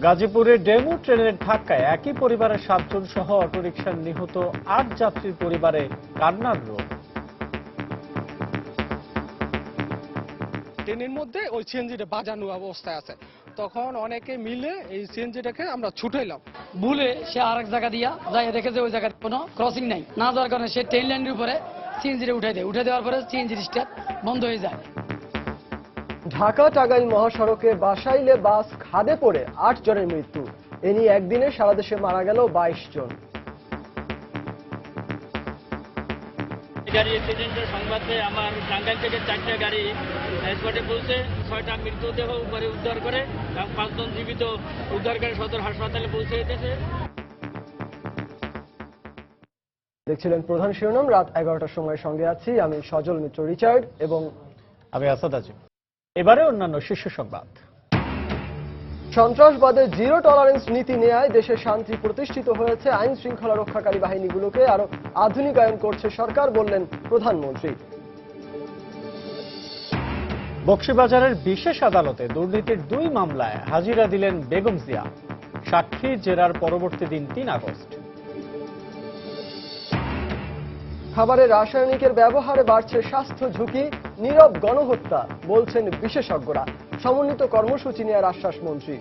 গাজীপুরে ডেমু ট্রেনের ধাক্কায় একই পরিবারের 7 জন সহ অটোরিকশার নিহত 8 যাত্রীর পরিবারে কান্নার রোল। ট্রেনের মধ্যে ওই সিএনজিটা বাজানো অবস্থায় আছে, তখন অনেকে মিলে এই সিএনজিটাকে আমরা ছুটাইলাম। ভুলে সে আরেক জায়গা দিয়া যাই দেখে যে ওই জায়গায় কোনো ক্রসিং নাই, না যাওয়ার কারণে সে ট্রেন লাইনের উপরে সিএনজিটা উঠে দেওয়ার পরে সিএনজির স্টার্ট বন্ধ হয়ে যায়। ঢাকা টাঙ্গাইল মহাসড়কে বাসাইলে বাস খাদে পড়ে 8 জনের মৃত্যু। এ নিয়ে একদিনে সারা দেশে মারা গেল 22 জন। গাড়ি অ্যাক্সিডেন্টের সংবাদে আমার টাঙ্গাইল থেকে 4টা গাড়ি স্পটে পৌঁছে 6টা মৃতদেহ উপরে উদ্ধার করে এবং 5 জন জীবিত উদ্ধার করে সদর হাসপাতালে পৌঁছে যেতেছে। দেখছিলেন প্রধান শিরোনাম। রাত 11টার সময় সঙ্গে আছি আমি সজল মিত্র রিচার্ড এবং আমি আসাদ আজিম। এবারে অন্যান্য শীর্ষ সংবাদ। সন্ত্রাসবাদে জিরো টলারেন্স নীতি নেয়ায় দেশে শান্তি প্রতিষ্ঠিত হয়েছে। আইন শৃঙ্খলা রক্ষাকারী বাহিনীগুলোকে আরো আধুনিকায়ন করছে সরকার, বললেন প্রধানমন্ত্রী। বকশীবাজারের বিশেষ আদালতে দুর্নীতির 2 মামলায় হাজিরা দিলেন বেগম জিয়া। সাক্ষী জেরার পরবর্তী দিন 3 আগস্ট। খাবারে রাসায়নিকের ব্যবহারে বাড়ছে স্বাস্থ্য ঝুঁকি, নীরব গণহত্যা, বলছেন বিশেষজ্ঞরা। সমন্বিত কর্মসূচি নেওয়ার আশ্বাস মন্ত্রী।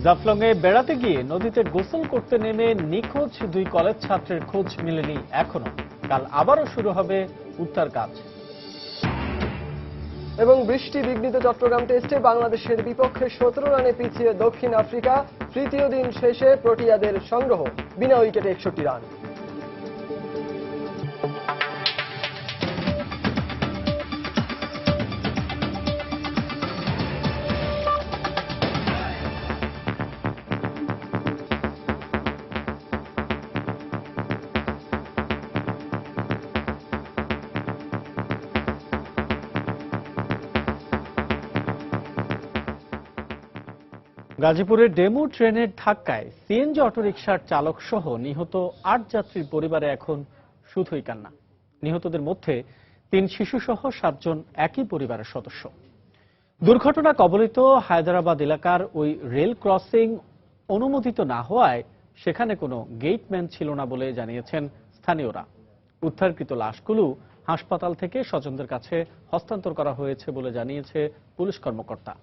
জাফলংয়ে বেড়াতে গিয়ে নদীতে গোসল করতে নেমে নিখোঁজ 2 কলেজ ছাত্রের খোঁজ মেলেনি এখনো। কাল আবারও শুরু হবে উদ্ধার কাজ। এবং বৃষ্টি বিঘ্নিত চট্টগ্রাম টেস্টে বাংলাদেশের বিপক্ষে 17 রানে পিছিয়ে দক্ষিণ আফ্রিকা। তৃতীয় দিন শেষে প্রোটিয়াদের সংগ্রহ বিনা উইকেটে 61 রান। গাজীপুরের ডেমু ট্রেনের ধাক্কায় সিএনজি অটোরিকশার চালক সহ নিহত 8 যাত্রীর পরিবারে এখন শুধুই কান্না। নিহতদের মধ্যে 3 শিশু সহ 7 জন একই পরিবারের সদস্য। দুর্ঘটনা কবলিত হায়দরাবাদ এলাকার ওই রেল ক্রসিং অনুমোদিত না হওয়ায় সেখানে কোনো গেটম্যান ছিল না বলে জানিয়েছেন স্থানীয়রা। উদ্ধারকৃত লাশগুলো হাসপাতাল থেকে স্বজনদের কাছে হস্তান্তর করা হয়েছে বলে জানিয়েছে পুলিশ কর্মকর্তা।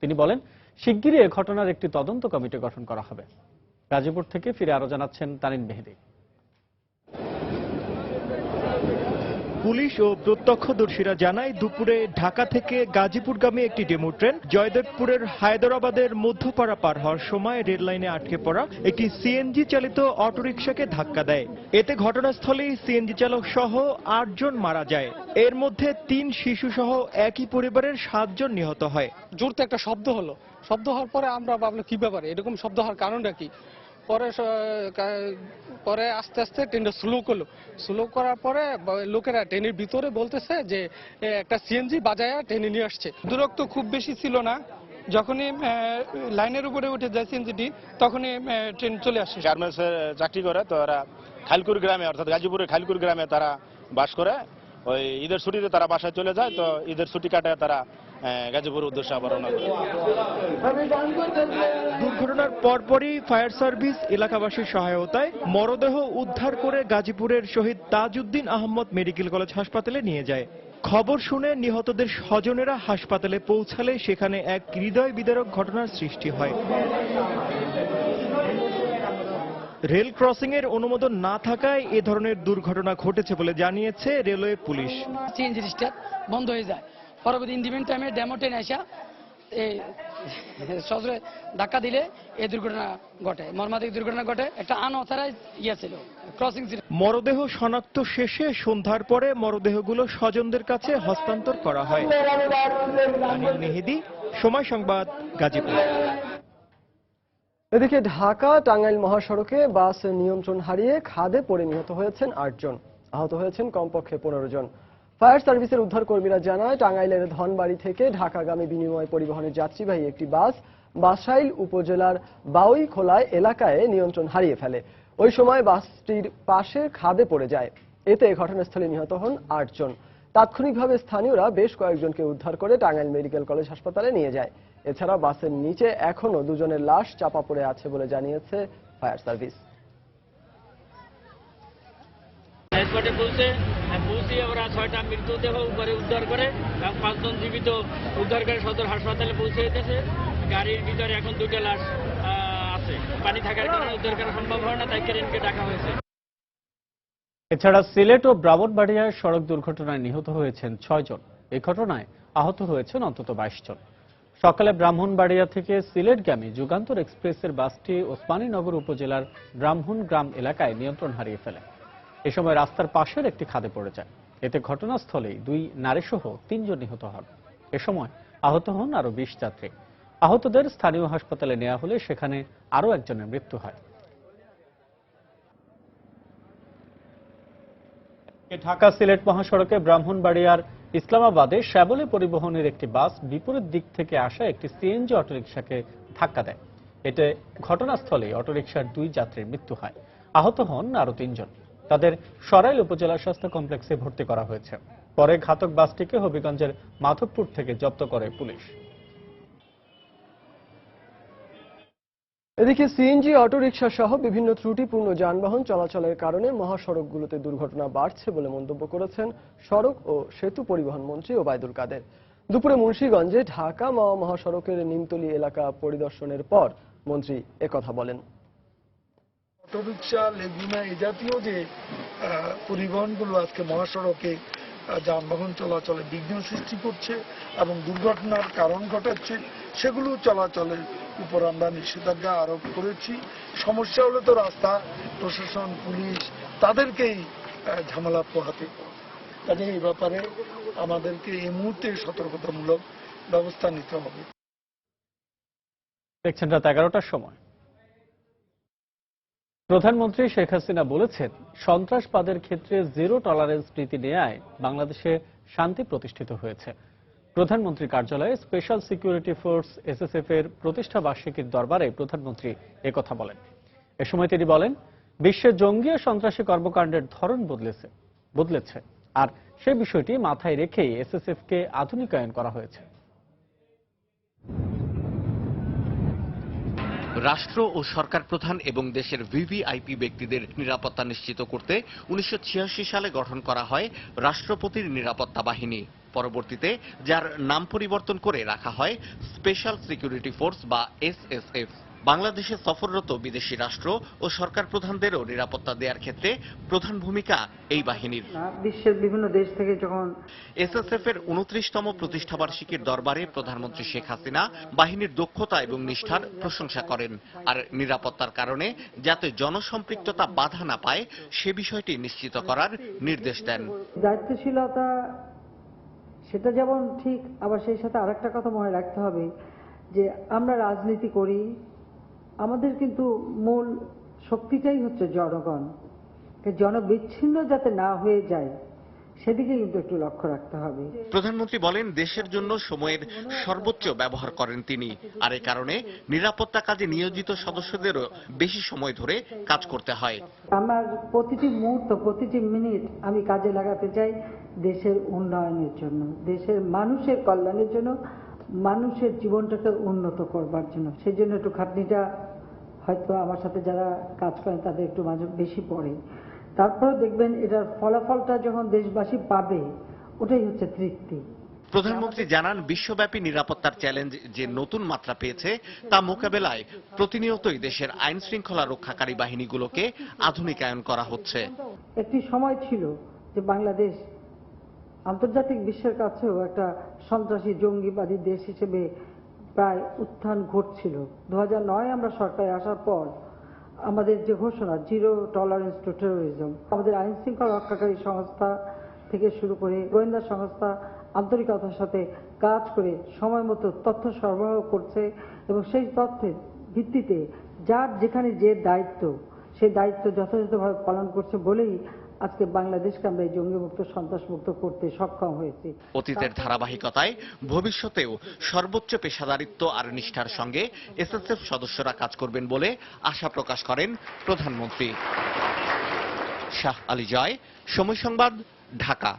তিনি বলেন, শিগগিরই এ ঘটনার একটি তদন্ত কমিটি গঠন করা হবে। গাজীপুর থেকে ফিরে আরো জানাচ্ছেন তানিন মেহেদী। পুলিশ ও প্রত্যক্ষদর্শীরা জানায়, দুপুরে ঢাকা থেকে গাজীপুরগামী একটি ডেমু ট্রেন জয়দেবপুরের হায়দরাবাদের মধ্যপাড়া পার হওয়ার সময় রেল লাইনে আটকে পড়া একটি সিএনজি চালিত অটোরিকশাকে ধাক্কা দেয়। এতে ঘটনাস্থলেই সিএনজি চালক সহ 8 জন মারা যায়। এর মধ্যে 3 শিশু সহ একই পরিবারের 7 জন নিহত হয়। জোরতে একটা শব্দ হলো, শব্দ হওয়ার পরে আমরা ভাবলাম কি ব্যাপারে, এরকম শব্দ হওয়ার কারণটা কি। পরে আস্তে আস্তে ট্রেনটা স্লো করার পরে লোকেরা ট্রেনের ভিতরে বলতেছে যে একটা সিএনজি বাজায়া ট্রেনে নিয়ে আসছে। দূরত্ব খুব বেশি ছিল না, যখনই লাইনের উপরে উঠে যায় সিএনজিটি তখনই ট্রেন চলে আসে। গার্মেন্টসে চাকরি করে, তো ওরা খালকুর গ্রামে অর্থাৎ গাজীপুরের খালকুর গ্রামে তারা বাস করে। ওই ঈদের ছুটিতে তারা বাসায় চলে যায়, তো ঈদের ছুটি কাটায় তারা গাজীপুর উদ্দেশ্যে আবার রওনা করে। দুর্ঘটনার পরপরই ফায়ার সার্ভিস এলাকাবাসীর সহায়তায় মরদেহ উদ্ধার করে গাজীপুরের শহীদ তাজউদ্দিন আহমদ মেডিকেল কলেজ হাসপাতালে নিয়ে যায়। খবর শুনে নিহতদের স্বজনেরা হাসপাতালে পৌঁছালে সেখানে এক হৃদয় বিদারক ঘটনার সৃষ্টি হয়। রেল ক্রসিং এর অনুমোদন না থাকায় এ ধরনের দুর্ঘটনা ঘটেছে বলে জানিয়েছে রেলওয়ে পুলিশ। সিএনজির স্টার্ট বন্ধ হয়ে যায়। পরবর্তী ইন্ডিপেন্ডেন্ট টাইমে ডেমো ট্রেন আসা এই সজরে ধাক্কা দিলে এই দুর্ঘটনা ঘটে, মর্মান্তিক দুর্ঘটনা ঘটে। একটা আনঅথরাইজ ছিল, ক্রসিং ছিল। মরদেহ শনাক্ত শেষে সন্ধ্যার পরে মরদেহগুলো স্বজনদের কাছে হস্তান্তর করা হয়। তানিন মেহেদী, সময় সংবাদ, গাজীপুর। এদিকে ঢাকা টাঙ্গাইল মহাসড়কে বাস নিয়ন্ত্রণ হারিয়ে খাদে পড়ে নিহত হয়েছেন 8 জন, আহত হয়েছেন কমপক্ষে 15 জন। ফায়ার সার্ভিসের উদ্ধার কর্মীরা জানায়, টাঙ্গাইলের ধনবাড়ি থেকে ঢাকাগামী বিনিময় পরিবহনের যাত্রীবাহী একটি বাস বাসাইল উপজেলার বাউইখোলায় এলাকায় নিয়ন্ত্রণ হারিয়ে ফেলে। ওই সময় বাসটির পাশে খাদে পড়ে যায়। এতে ঘটনাস্থলে নিহত হন 8 জন। তাৎক্ষণিকভাবে স্থানীয়রা বেশ কয়েকজনকে উদ্ধার করে টাঙ্গাইল মেডিকেল কলেজ হাসপাতালে নিয়ে যায়। এছাড়া বাসের নিচে এখনও দুজনের লাশ চাপা পড়ে আছে বলে জানিয়েছে ফায়ার সার্ভিস। স্পটে পৌঁছে ওরা 6টা মৃতদেহ উপরে উদ্ধার করে এবং 5 জন জীবিত উদ্ধার করে সদর হাসপাতালে পৌঁছে যেতেছে। গাড়ির ভিতরে এখন 2টা লাশ আছে। পানি থাকার কারণে উদ্ধার করা সম্ভব হয় না, তাই ক্রেনকে ডাকা হয়েছে। এছাড়া সিলেট ও ব্রাহ্মণবাড়িয়ায় সড়ক দুর্ঘটনায় নিহত হয়েছেন 6 জন। এই ঘটনায় আহত হয়েছেন অন্তত 22 জন। সকালে ব্রাহ্মণবাড়িয়া থেকে সিলেটগামী যুগান্তর এক্সপ্রেসের বাসটি ওসমানীনগর উপজেলার ব্রাহ্মণগ্রাম এলাকায় নিয়ন্ত্রণ হারিয়ে ফেলে। এ সময় রাস্তার পাশের একটি খাদে পড়ে যায়। এতে ঘটনাস্থলেই 2 নারীসহ 3 জন নিহত হন। এ সময় আহত হন আরও 20 যাত্রী। আহতদের স্থানীয় হাসপাতালে নেওয়া হলে সেখানে আরও একজনের মৃত্যু হয়। ঢাকা সিলেট মহাসড়কে ব্রাহ্মণবাড়িয়ার ইসলামাবাদে শ্যাবলে পরিবহনের একটি বাস বিপরীত দিক থেকে আসা একটি সিএনজি অটোরিকশাকে ধাক্কা দেয়। এতে ঘটনাস্থলে অটোরিকশার 2 যাত্রীর মৃত্যু হয়। আহত হন আরও 3 জন। তাদের সরাইল উপজেলা স্বাস্থ্য কমপ্লেক্সে ভর্তি করা হয়েছে। পরে ঘাতক বাসটিকে হবিগঞ্জের মাধবপুর থেকে জব্দ করে পুলিশ। এদিকে সিএনজি অটোরিকশা সহ বিভিন্ন ত্রুটিপূর্ণ যানবাহন চলাচলের কারণে মহাসড়কগুলোতে দুর্ঘটনা বাড়ছে বলে মন্তব্য করেছেন সড়ক ও সেতু পরিবহন মন্ত্রী ওবায়দুল কাদের। দুপুরে মুন্সিগঞ্জে ঢাকা মাওয়া মহাসড়কের নিমতলী এলাকা পরিদর্শনের পর মন্ত্রী একথা বলেন। অটোরিকশা, লেগুনা এই জাতীয় যে পরিবহনগুলো আজকে মহাসড়কে যানবাহন চলাচলে বিঘ্ন সৃষ্টি করছে এবং দুর্ঘটনার কারণ ঘটাচ্ছে, সেগুলো চলাচলের উপর আমরা নিষেধাজ্ঞা আরোপ করেছি। সমস্যা হলে তো রাস্তা প্রশাসন, পুলিশ তাদেরকেই ঝামেলা পোহাতে। কাজে এই ব্যাপারে আমাদেরকে এই মুহূর্তে সতর্কতামূলক ব্যবস্থা নিতে হবে। দেখছেন রাত 11টার সময়। প্রধানমন্ত্রী শেখ হাসিনা বলেছেন, সন্ত্রাসবাদের ক্ষেত্রে জিরো টলারেন্স নীতি নেয়ায় বাংলাদেশে শান্তি প্রতিষ্ঠিত হয়েছে। প্রধানমন্ত্রীর কার্যালয়ে স্পেশাল সিকিউরিটি ফোর্স এসএসএফ এর প্রতিষ্ঠা বার্ষিকীর দরবারে প্রধানমন্ত্রী একথা বলেন। এ সময় তিনি বলেন, বিশ্বে জঙ্গি ও সন্ত্রাসী কর্মকাণ্ডের ধরন বদলেছে, আর সেই বিষয়টি মাথায় রেখেই এসএসএফ কে আধুনিকায়ন করা হয়েছে। রাষ্ট্র ও সরকার প্রধান এবং দেশের ভিভিআইপি ব্যক্তিদের নিরাপত্তা নিশ্চিত করতে 1986 সালে গঠন করা হয় রাষ্ট্রপতির নিরাপত্তা বাহিনী। পরবর্তীতে যার নাম পরিবর্তন করে রাখা হয় স্পেশাল সিকিউরিটি ফোর্স বা এসএসএফ। বাংলাদেশে সফররত বিদেশি রাষ্ট্র ও সরকার প্রধানদেরও নিরাপত্তা দেওয়ার ক্ষেত্রে প্রধান ভূমিকা এই বাহিনীর। বিশ্বের বিভিন্ন দেশ থেকে যখন এসএসএফ এর 29তম প্রতিষ্ঠাবার্ষিকীর দরবারে প্রধানমন্ত্রী শেখ হাসিনা বাহিনীর দক্ষতা এবং নিষ্ঠার প্রশংসা করেন, আর নিরাপত্তার কারণে যাতে জনসম্পৃক্ততা বাধা না পায় সে বিষয়টি নিশ্চিত করার নির্দেশ দেন। দায়িত্বশীলতা সেটা যেমন ঠিক, আবার সেই সাথে আরেকটা কথা মনে রাখতে হবে যে আমরা রাজনীতি করি, আমাদের কিন্তু মূল শক্তিটাই হচ্ছে জনগণ। জনবিচ্ছিন্ন যাতে না হয়ে যায় সেদিকে কিন্তু একটু লক্ষ্য রাখতে হবে। প্রধানমন্ত্রী বলেন, দেশের জন্য সময়ের সর্বোচ্চ ব্যবহার করেন তিনি, আর এ কারণে নিরাপত্তা কাজে নিয়োজিত সদস্যদেরও বেশি সময় ধরে কাজ করতে হয়। আমার প্রতিটি মুহূর্ত, প্রতিটি মিনিট আমি কাজে লাগাতে চাই দেশের উন্নয়নের জন্য, দেশের মানুষের কল্যাণের জন্য, মানুষের জীবনটাকে উন্নত করবার জন্য। সেই জন্য একটু খাটনিটা হয়তো আমার সাথে যারা কাজ করেন তাদের একটু মাঝে বেশি পড়ে। তারপরে দেখবেন এটার ফলাফলটা যখন দেশবাসী পাবে, ওটাই হচ্ছে তৃপ্তি। প্রধানমন্ত্রী জানান, বিশ্বব্যাপী নিরাপত্তার চ্যালেঞ্জ যে নতুন মাত্রা পেয়েছে তা মোকাবেলায় প্রতিনিয়তই দেশের আইন শৃঙ্খলা রক্ষাকারী বাহিনীগুলোকে আধুনিকায়ন করা হচ্ছে। একটি সময় ছিল যে বাংলাদেশ আন্তর্জাতিক বিশ্বের কাছেও একটা সন্ত্রাসী জঙ্গিবাদী দেশ হিসেবে প্রায় উত্থান ঘটছিল। 2009 আমরা সরকারে আসার পর আমাদের যে ঘোষণা জিরো টলারেন্স টু টেরোরিজম, আমাদের আইন শৃঙ্খলা রক্ষাকারী সংস্থা থেকে শুরু করে গোয়েন্দা সংস্থা আন্তরিকতার সাথে কাজ করে সময় মতো তথ্য সরবরাহ করছে এবং সেই তথ্যের ভিত্তিতে যার যেখানে যে দায়িত্ব, সেই দায়িত্ব যথাযথভাবে পালন করছে বলেই আজকে বাংলাদেশকে আমরা এই জঙ্গিমুক্ত, সন্ত্রাসমুক্ত করতে সক্ষম হয়েছি। অতীতের ধারাবাহিকতায় ভবিষ্যতেও সর্বোচ্চ পেশাদারিত্ব আর নিষ্ঠার সঙ্গে এসএসএফ সদস্যরা কাজ করবেন বলে আশা প্রকাশ করেন প্রধানমন্ত্রী। শাহ আলী জয়, সময় সংবাদ, ঢাকা।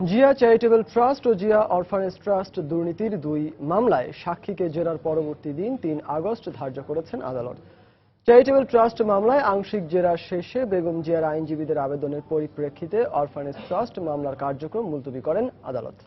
জিয়া চ্যারিটেবল ট্রাস্ট ও জিয়া অরফানেজ ট্রাস্ট দুর্নীতির 2 মামলায় সাক্ষীকে জেরার পরবর্তী দিন 3 আগস্ট ধার্য করেছেন আদালত। চ্যারিটেবল ট্রাস্ট মামলায় আংশিক জেরা শেষে বেগম জিয়ার আইনজীবীদের আবেদনের পরিপ্রেক্ষিতে অরফানেজ ট্রাস্ট মামলার কার্যক্রম মুলতবি করেন আদালত।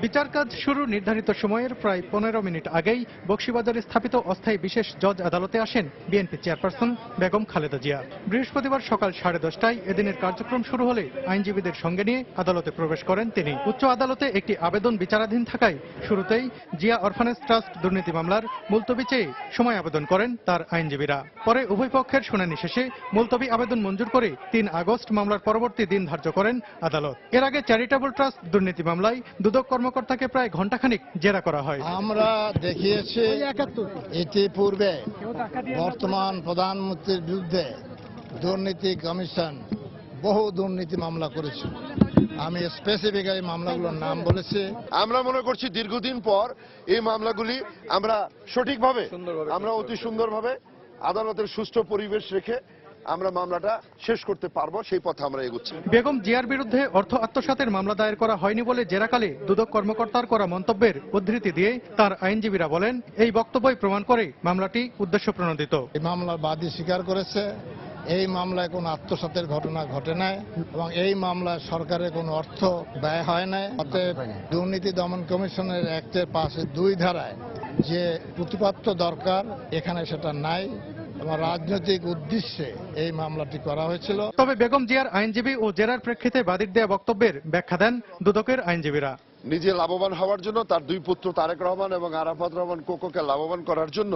বিচার কাজ শুরু নির্ধারিত সময়ের প্রায় 15 মিনিট আগেই বকশীবাজারে স্থাপিত অস্থায়ী বিশেষ জজ আদালতে আসেন বিএনপি চেয়ারপারসন বেগম খালেদা জিয়া। বৃহস্পতিবার সকাল 10:30টায় এদিনের কার্যক্রম শুরু হলে আইনজীবীদের সঙ্গে নিয়ে আদালতে প্রবেশ করেন তিনি। উচ্চ আদালতে একটি আবেদন বিচারাধীন থাকায় শুরুতেই জিয়া অরফানেজ ট্রাস্ট দুর্নীতি মামলার মুলতবি চেয়ে সময় আবেদন করেন তার আইনজীবীরা। পরে উভয় পক্ষের শুনানি শেষে মুলতবি আবেদন মঞ্জুর করে 3 আগস্ট মামলার পরবর্তী দিন ধার্য করেন আদালত। এর আগে চ্যারিটেবল ট্রাস্ট দুর্নীতি মামলায় দুদক কর্মকর্তাকে প্রায় ঘণ্টাখানিক জেরা করা হয়। আমরা দেখিয়েছি ইতিপূর্বে বর্তমান প্রধানমন্ত্রীর বিরুদ্ধে দুর্নীতি কমিশন বহু দুর্নীতি মামলা করেছে। আমি স্পেসিফিক্যালি মামলাগুলোর নাম বলেছি। আমরা মনে করছি দীর্ঘদিন পর এই মামলাগুলি আমরা সঠিকভাবে আমরা অতি সুন্দরভাবে আদালতের সুষ্ঠু পরিবেশ রেখে আমরা মামলাটা শেষ করতে পারবো, সেই পথে আমরা এগোচ্ছি। বেগম জিয়ার বিরুদ্ধে অর্থ আত্মসাতের মামলা দায়ের করা হয়নি বলে জেরাকালে দুদক কর্মকর্তার করা মন্তব্যের উদ্ধৃতি দিয়ে তার আইনজীবীরা বলেন, এই বক্তব্যই প্রমাণ করে মামলাটি উদ্দেশ্য প্রণোদিত। এই মামলার বাদী স্বীকার করেছে এই মামলায় কোনো আত্মসাতের ঘটনা ঘটে নাই এবং এই মামলায় সরকারের কোনো অর্থ ব্যয় হয় নাই। অতএব দুর্নীতি দমন কমিশনের অ্যাক্টের 5(2) ধারায় যে প্রতিপত্ত দরকার এখানে সেটা নাই এবং রাজনৈতিক উদ্দেশ্যে এই মামলাটি করা হয়েছিল। তবে বেগম জিয়ার আইনজীবী ও জেরার প্রেক্ষিতে বাদীর দেয়া বক্তব্যের ব্যাখ্যা দেন দুদকের আইনজীবীরা। নিজে লাভবান হওয়ার জন্য তার 2 পুত্র তারেক রহমান এবং আরাফাত রহমান কোকোকে লাভবান করার জন্য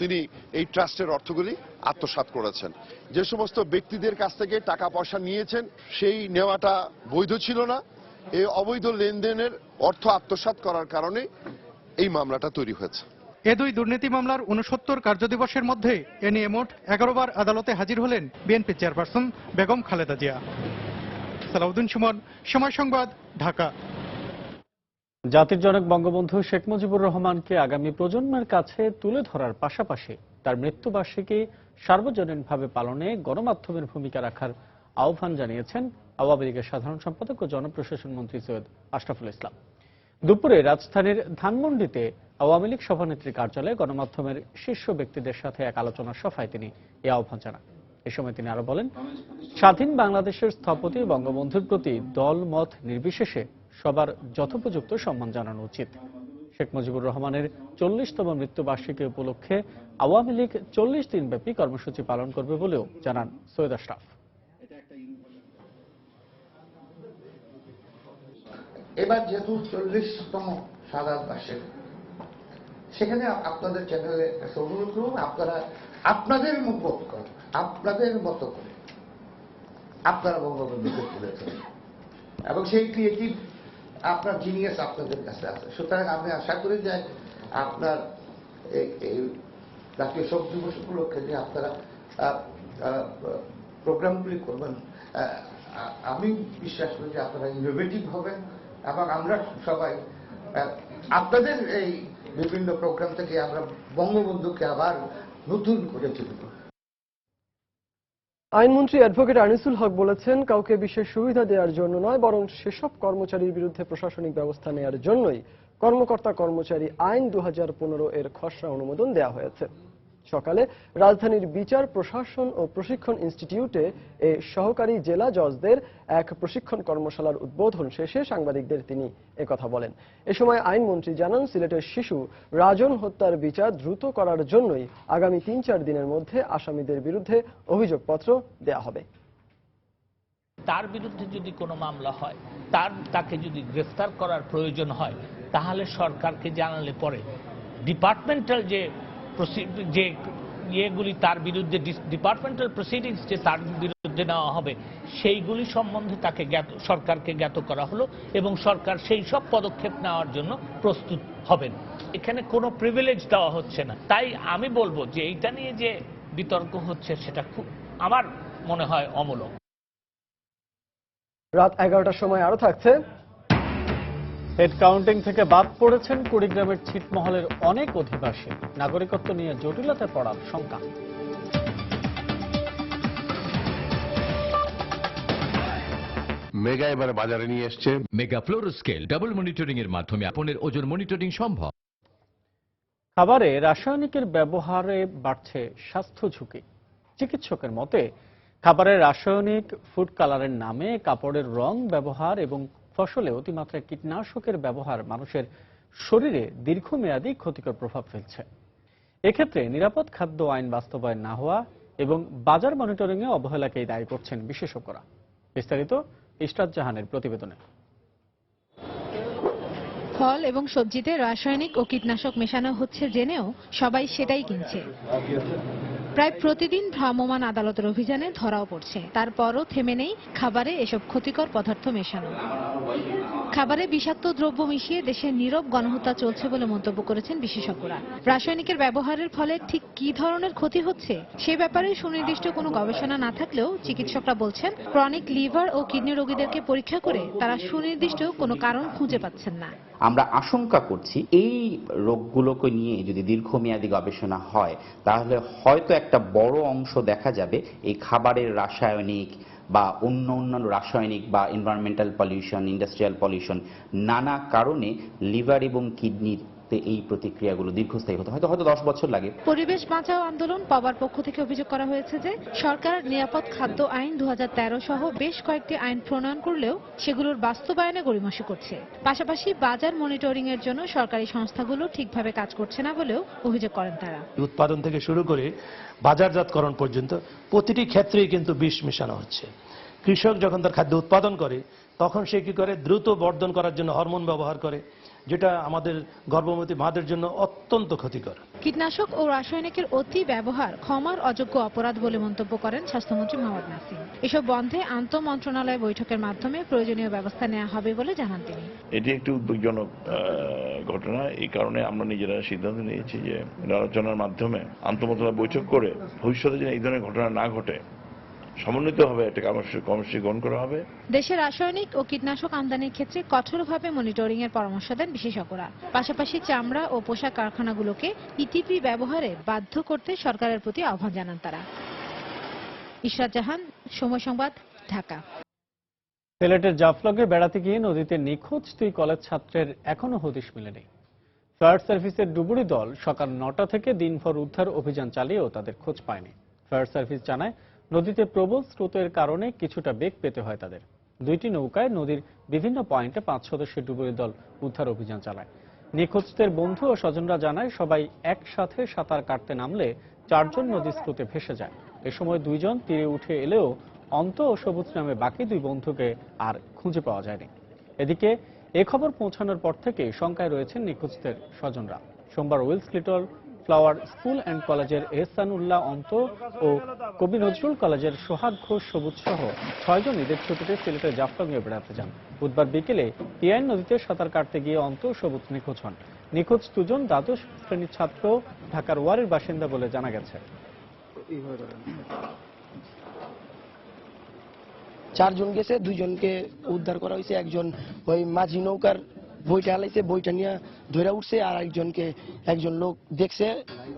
তিনি এই ট্রাস্টের অর্থগুলি আত্মসাৎ করেছেন। যে সমস্ত ব্যক্তিদের কাছ থেকে টাকা পয়সা নিয়েছেন সেই নেওয়াটা বৈধ ছিল না। এই অবৈধ লেনদেনের অর্থ আত্মসাৎ করার কারণে এই মামলাটা তৈরি হয়েছে। এ 2 দুর্নীতি মামলার 69 কার্যদিবসের মধ্যে এ নিয়ে মোট 11 বার আদালতে হাজির হলেন বিএনপি চেয়ারপারসন বেগম খালেদা জিয়া। সালাউদ্দিন সুমন, সময় সংবাদ, ঢাকা। জাতির জনক বঙ্গবন্ধু শেখ মুজিবুর রহমানকে আগামী প্রজন্মের কাছে তুলে ধরার পাশাপাশি তার মৃত্যুবার্ষিকী সার্বজনীনভাবে পালনে গণমাধ্যমের ভূমিকা রাখার আহ্বান জানিয়েছেন আওয়ামী লীগের সাধারণ সম্পাদক ও জনপ্রশাসন মন্ত্রী সৈয়দ আশরাফুল ইসলাম। দুপুরে রাজধানীর ধানমন্ডিতে আওয়ামী লীগ সভানেত্রীর কার্যালয়ে গণমাধ্যমের শীর্ষ ব্যক্তিদের সাথে এক আলোচনা সভায় তিনি এই আহ্বান জানান। এ সময় তিনি আরো বলেন, স্বাধীন বাংলাদেশের স্থপতি বঙ্গবন্ধুর প্রতি দল মত নির্বিশেষে সবার যথোপযুক্ত সম্মান জানানো উচিত। শেখ মুজিবুর রহমানের 40তম মৃত্যুবার্ষিকী উপলক্ষে আওয়ামী লীগ 40 দিনব্যাপী কর্মসূচি পালন করবে বলেও জানান সৈয়দ আশরাফ। এবার যেহেতু 40তম শাহাদাত বার্ষিকী, সেখানে আপনাদের চ্যানেলে অনুরোধ করুন, আপনারা আপনাদের মতো করে আপনারা বঙ্গবন্ধুকে তুলে ধরেন এবং সেই ক্রিয়েটিভ আপনার জিনিয়াস আপনাদের কাছে আছে। সুতরাং আমি আশা করি যে আপনার এই জাতীয় শোক দিবস উপলক্ষে যে আপনারা প্রোগ্রামগুলি করবেন, আমি বিশ্বাস করি যে আপনারা ইনোভেটিভ হবেন এবং আমরা সবাই আপনাদের এই বিভিন্ন প্রোগ্রাম থেকে আমরা বঙ্গবন্ধুকে আবার নতুন করে তুলব। আইনমন্ত্রী অ্যাডভোকেট আনিসুল হক বলেছেন, কাউকে বিশেষ সুবিধা দেওয়ার জন্য নয়, বরং সেসব কর্মচারীর বিরুদ্ধে প্রশাসনিক ব্যবস্থা নেওয়ার জন্যই কর্মকর্তা কর্মচারী আইন 2015 এর খসড়া অনুমোদন দেওয়া হয়েছে। সকালে রাজধানীর বিচার প্রশাসন ও প্রশিক্ষণ ইনস্টিটিউটে এ সহকারী জেলা জজদের এক প্রশিক্ষণ কর্মশালার উদ্বোধন শেষে সাংবাদিকদের তিনি একথা বলেন। এ সময় আইনমন্ত্রী জানান, সিলেটের শিশু রাজন হত্যার বিচার দ্রুত করার জন্যই আগামী 3-4 দিনের মধ্যে আসামিদের বিরুদ্ধে অভিযোগপত্র দেয়া হবে। তার বিরুদ্ধে যদি কোনো মামলা হয়, তাকে যদি গ্রেফতার করার প্রয়োজন হয়, তাহলে সরকারকে জানালে পরে ডিপার্টমেন্টাল যে ইয়েগুলি তার বিরুদ্ধে ডিপার্টমেন্টাল প্রসিডিংস যে তার বিরুদ্ধে নেওয়া হবে, সেইগুলি সম্বন্ধে তাকে সরকারকে জ্ঞাত করা হলো এবং সরকার সেই সব পদক্ষেপ নেওয়ার জন্য প্রস্তুত হবেন। এখানে কোনো প্রিভিলেজ দেওয়া হচ্ছে না। তাই আমি বলবো যে এইটা নিয়ে যে বিতর্ক হচ্ছে সেটা খুব আমার মনে হয় অমূলক। রাত 11টার সময় আরো থাকছে, হেড কাউন্টিং থেকে বাদ পড়েছেন কুড়িগ্রামের ছিটমহলের অনেক অধিবাসী, নাগরিকত্ব নিয়ে জটিলতায় পড়ার শঙ্কা। মেগা এবারে বাজারে নিয়ে এসছে। Mega fluoro scale double monitoring এর মাধ্যমে আপনের ওজন মনিটরিং সম্ভব। খাবারে রাসায়নিকের ব্যবহারে বাড়ছে স্বাস্থ্য ঝুঁকি। চিকিৎসকের মতে খাবারে রাসায়নিক ফুড কালারের নামে কাপড়ের রং ব্যবহার এবং ফসলে অতিমাত্রায় কীটনাশকের ব্যবহার মানুষের শরীরে দীর্ঘমেয়াদী ক্ষতিকর প্রভাব ফেলছে। এক্ষেত্রে নিরাপদ খাদ্য আইন বাস্তবায়ন না হওয়া এবং বাজার মনিটরিংয়ে অবহেলাকেই দায়ী করছেন বিশেষজ্ঞরা। বিস্তারিত ইশরাত জাহানের প্রতিবেদনে। ফল এবং সবজিতে রাসায়নিক ও কীটনাশক মেশানো হচ্ছে জেনেও সবাই সেটাই কিনছে। প্রায় প্রতিদিন ভ্রাম্যমাণ আদালতের অভিযানে ধরাও পড়ছে, তারপরও থেমে নেই খাবারে এসব ক্ষতিকর পদার্থ মেশানো। খাবারে বিষাক্ত দ্রব্য মিশিয়ে দেশে নীরব গণহত্যা চলছে বলে মন্তব্য করেছেন বিশেষজ্ঞরা। রাসায়নিকের ব্যবহারের ফলে ঠিক কী ধরনের ক্ষতি হচ্ছে সে ব্যাপারে সুনির্দিষ্ট কোনো গবেষণা না থাকলেও চিকিৎসকরা বলছেন ক্রনিক লিভার ও কিডনি রোগীদেরকে পরীক্ষা করে তারা সুনির্দিষ্ট কোনো কারণ খুঁজে পাচ্ছেন না। আমরা আশঙ্কা করছি এই রোগগুলোকে নিয়ে যদি দীর্ঘমেয়াদী গবেষণা হয় তাহলে হয়তো একটা বড় অংশ দেখা যাবে এই খাবারের রাসায়নিক বা অন্যান্য রাসায়নিক বা এনভায়রনমেন্টাল পলিউশন, ইন্ডাস্ট্রিয়াল পলিউশন, নানা কারণে লিভার এবং কিডনির এই প্রতিক্রিয়াগুলো দীর্ঘস্থায়ী হতে হয়তো 10 বছর লাগে। পরিবেশ বাঁচাও আন্দোলন পাওয়ার পক্ষ থেকে অভিযোগ করা হয়েছে যে সরকার নিরাপদ খাদ্য আইন 2013 সহ বেশ কয়েকটি আইন প্রণয়ন করলেও সেগুলোর বাস্তবায়নে গড়িমসি করছে। পাশাপাশি বাজার মনিটরিং এর জন্য সরকারি সংস্থাগুলো ঠিকভাবে কাজ করছে না বলেও অভিযোগ করেন তারা। উৎপাদন থেকে শুরু করে বাজারজাতকরণ পর্যন্ত প্রতিটি ক্ষেত্রেই কিন্তু বিষ মেশানো হচ্ছে। কৃষক যখন তার খাদ্য উৎপাদন করে তখন সে কি করে, দ্রুত বর্ধন করার জন্য হরমোন ব্যবহার করে, যেটা আমাদের গর্ভবতী মাদের জন্য অত্যন্ত ক্ষতিকর। কীটনাশক ও রাসায়নিকের অতি ব্যবহার ক্ষমার অযোগ্য অপরাধ বলে মন্তব্য করেন স্বাস্থ্যমন্ত্রী মোহাম্মদ নাসিম। এসব বন্ধে আন্তঃ মন্ত্রণালয় বৈঠকের মাধ্যমে প্রয়োজনীয় ব্যবস্থা নেওয়া হবে বলে জানান তিনি। এটি একটি উদ্বেগজনক ঘটনা। এই কারণে আমরা নিজেরা সিদ্ধান্ত নিয়েছি যে আলোচনার মাধ্যমে আন্তঃ মন্ত্রণালয় বৈঠক করে ভবিষ্যতে যেন এই ধরনের ঘটনা না ঘটে সমন্বিতভাবে একটা কর্মসূচি গ্রহণ করা হবে। দেশে রাসায়নিক ও কীটনাশক আমদানির ক্ষেত্রে কঠোরভাবে মনিটরিং এর পরামর্শ দেন বিশেষজ্ঞরা। পাশাপাশি চামড়া ও পোশাক কারখানাগুলোকে ইটিপি ব্যবহারে বাধ্য করতে সরকারের প্রতি আহ্বান জানান তারা। ইশরাত জাহান, সময় সংবাদ, ঢাকা। সিলেটের জাফলগে বেড়াতে গিয়ে নদীতে নিখোঁজ 2 কলেজ ছাত্রের এখনো হদিশ মেলেনি। ফায়ার সার্ভিসের ডুবুরি দল সকাল 9টা থেকে দিনভর উদ্ধার অভিযান চালিয়েও তাদের খোঁজ পায়নি। ফায়ার সার্ভিস জানায় নদীতে প্রবল স্রোতের কারণে কিছুটা বেগ পেতে হয় তাদের। 2টি নৌকায় নদীর বিভিন্ন পয়েন্টে 5 সদস্যের ডুবুরি দল উদ্ধার অভিযান চালায়। নিখোঁজদের বন্ধু ও স্বজনরা জানায় সবাই একসাথে সাঁতার কাটতে নামলে 4 জন নদীর স্রোতে ভেসে যায়। এ সময় 2 জন তীরে উঠে এলেও অন্ত ও সবুজ নামে বাকি 2 বন্ধুকে আর খুঁজে পাওয়া যায়নি। এদিকে এ খবর পৌঁছানোর পর থেকে শঙ্কায় রয়েছেন নিখোঁজদের স্বজনরা। সোমবার Wills Little Flower School and কলেজের এহসানুল্লাহ অন্ত ও কবি নজরুল কলেজের সোহাগ ঘোষ সবুজ সহ 6 জন ঈদের ছুটিতে সিলেটের জাফলংয়ে বেড়াতে যান। বুধবার বিকেলে টিআইন নদীতে সাঁতার কাটতে গিয়ে অন্ত ও সবুজ নিখোঁজ হন। নিখোঁজ 2 জন দ্বাদশ শ্রেণীর ছাত্র, ঢাকার ওয়ারির বাসিন্দা বলে জানা গেছে। 4 জন গেছে, 2 জনকে উদ্ধার করা হয়েছে। একজন ওই মাঝি নৌকার বইটা হালাইছে, বইটা নিয়ে ধরে উঠছে, আর একজন লোক দেখছে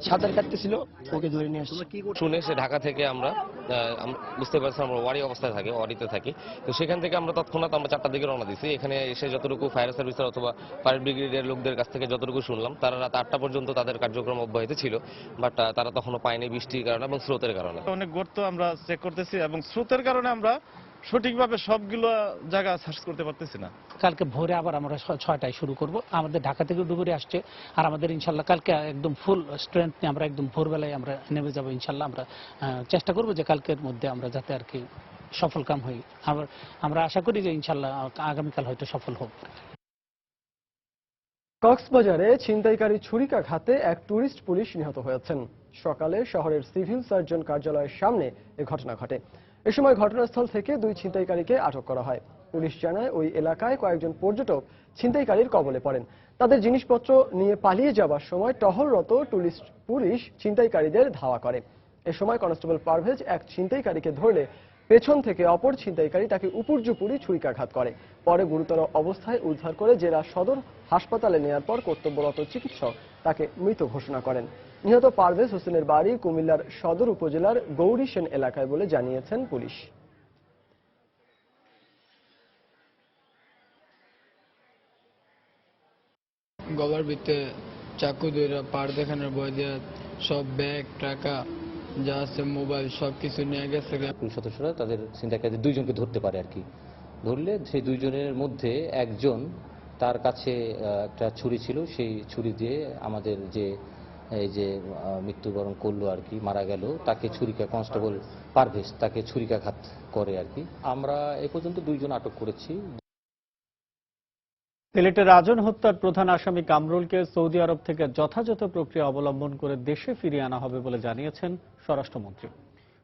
সাঁতার কাটতেছিল, ওকে ধরে নিয়ে আসছে। শুনে সে ঢাকা থেকে আমরা বুঝতে পারছি আমরা ওয়ারি অবস্থায় থাকি, ওয়ারিতে থাকি। তো সেখান থেকে আমরা তৎক্ষণাৎ আমরা 4টার দিকে রওনা দিচ্ছি। এখানে এসে যতটুকু ফায়ার সার্ভিসের অথবা ফায়ার ব্রিগেডের লোকদের কাছ থেকে যতটুকু শুনলাম, তারা রাত 8টা পর্যন্ত তাদের কার্যক্রম অব্যাহত ছিল, বাট তারা তখনও পায়নি বৃষ্টির কারণে এবং স্রোতের কারণে। অনেক গর্ত আমরা চেক করতেছি এবং স্রোতের কারণে আমরা সঠিকভাবে সবগুলো জায়গা সার্চ করতে পারতেছি না। কালকে ভোরে আবার আমরা 6টায় শুরু করব। আমাদের ঢাকা থেকে ডুবুরি আসছে, আর আমাদের ইনশাল্লাহ কালকে একদম ফুল স্ট্রেংথ নিয়ে আমরা একদম ভোরবেলায় আমরা নেমে যাব ইনশাল্লাহ। আমরা চেষ্টা করব যে কালকের মধ্যে আমরা যাতে আর কি সফল কাম হই। আমরা আশা করি যে ইনশাল্লাহ আগামীকাল হয়তো সফল হোক। কক্সবাজারে ছিনতাইকারী ছুরিকাঘাতে এক টুরিস্ট পুলিশ নিহত হয়েছেন। সকালে শহরের সিভিল সার্জন কার্যালয়ের সামনে এ ঘটনা ঘটে। এ সময় ঘটনাস্থল থেকে 2 ছিনতাইকারীকে আটক করা হয়। পুলিশ জানায় ওই এলাকায় কয়েকজন পর্যটক ছিনতাইকারীর কবলে পড়েন। তাদের জিনিসপত্র নিয়ে পালিয়ে যাবার সময় টহলরত পুলিশ ছিনতাইকারীদের ধাওয়া করে। এ সময় কনস্টেবল পারভেজ এক ছিনতাইকারীকে ধরলে পেছন থেকে অপর ছিনতাইকারী তাকে উপর্যুপুরি ছুরিকাঘাত করে। পরে গুরুতর অবস্থায় উদ্ধার করে জেলা সদর হাসপাতালে নেওয়ার পর কর্তব্যরত চিকিৎসক তাকে মৃত ঘোষণা করেন। নিহত পারভেজ হোসেনের বাড়ি কুমিল্লার সদর উপজেলার গৌরী সেন এলাকায় বলে জানিয়েছেন পুলিশ। গলার ভিতরে চাকু ধরে পাড় দেখানোর ভয় দেওয়া, সব ব্যাগ টাকা যা আছে মোবাইল সব কিছু নিয়ে গেছে। পুলিশ সদস্যরা তাদের ছিনতাইকারী দুইজনকে ধরতে পারে আর কি। ধরলে সেই দুইজনের মধ্যে একজন, তার কাছে একটা ছুরি ছিল, সেই ছুরি দিয়ে আমাদের যে এই যে মৃত্যুবরণ করলো আর কি, মারা গেল, তাকে ছুরিকা, কনস্টেবল পারভেজ তাকে ছুরিকাঘাত করে আর কি। আমরা এ পর্যন্ত 2 জন আটক করেছি। সিলেটের রাজন হত্যার প্রধান আসামি কামরুলকে সৌদি আরব থেকে যথাযথ প্রক্রিয়া অবলম্বন করে দেশে ফিরিয়ে আনা হবে বলে জানিয়েছেন স্বরাষ্ট্রমন্ত্রী।